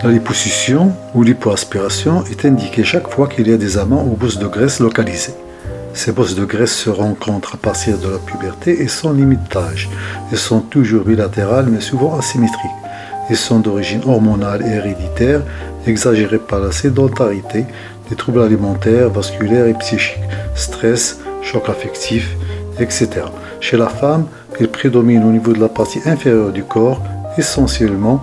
La liposuction ou lipoaspiration est indiquée chaque fois qu'il y a des amas ou bosses de graisse localisées. Ces bosses de graisse se rencontrent à partir de la puberté et sans limite d'âge. Elles sont toujours bilatérales mais souvent asymétriques. Elles sont d'origine hormonale et héréditaire, exagérées par la sédentarité, des troubles alimentaires, vasculaires et psychiques, stress, choc affectif, etc. Chez la femme, elles prédominent au niveau de la partie inférieure du corps, essentiellement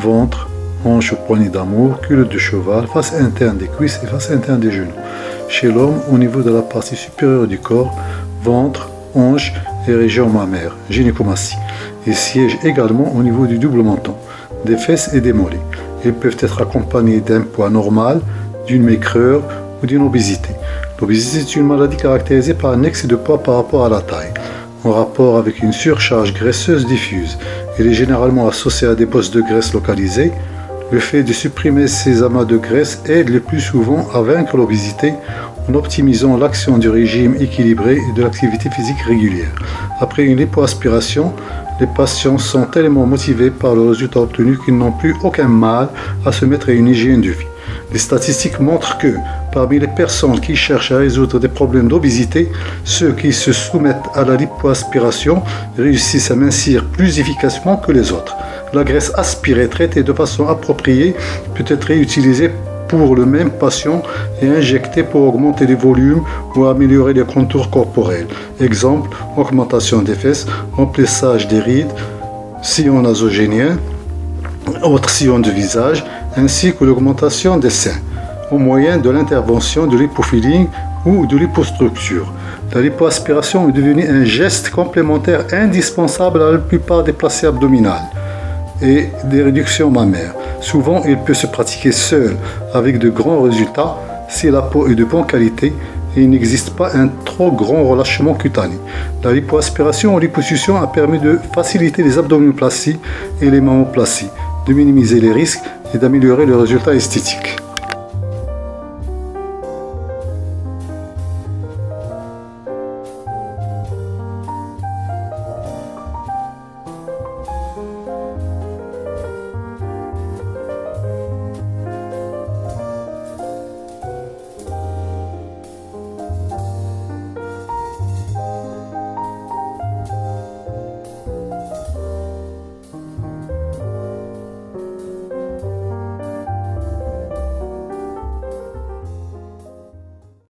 ventre, hanche, poignée d'amour, culotte de cheval, face interne des cuisses et face interne des genoux. Chez l'homme, au niveau de la partie supérieure du corps, ventre, hanche et région mammaire, gynécomastie. Ils siègent également au niveau du double menton, des fesses et des mollets. Ils peuvent être accompagnés d'un poids normal, d'une maigreur ou d'une obésité. L'obésité est une maladie caractérisée par un excès de poids par rapport à la taille, en rapport avec une surcharge graisseuse diffuse. Elle est généralement associée à des bosses de graisse localisées. Le fait de supprimer ces amas de graisse aide le plus souvent à vaincre l'obésité en optimisant l'action du régime équilibré et de l'activité physique régulière. Après une lipoaspiration, les patients sont tellement motivés par le résultat obtenu qu'ils n'ont plus aucun mal à se mettre à une hygiène de vie. Les statistiques montrent que, parmi les personnes qui cherchent à résoudre des problèmes d'obésité, ceux qui se soumettent à la lipoaspiration réussissent à mincir plus efficacement que les autres. La graisse aspirée traitée de façon appropriée peut être réutilisée pour le même patient et injectée pour augmenter les volumes ou améliorer les contours corporels. Exemple, augmentation des fesses, remplissage des rides, sillon nasogénien, autres sillons de visage, ainsi que l'augmentation des seins, au moyen de l'intervention de l'hypofilling ou de l'hypostructure. La lipoaspiration est devenue un geste complémentaire indispensable à la plupart des placés abdominales et des réductions mammaires. Souvent, il peut se pratiquer seul, avec de grands résultats, si la peau est de bonne qualité et il n'existe pas un trop grand relâchement cutané. La lipoaspiration ou liposuction a permis de faciliter les abdominoplasties et les mammoplaties, de minimiser les risques et d'améliorer le résultat esthétique.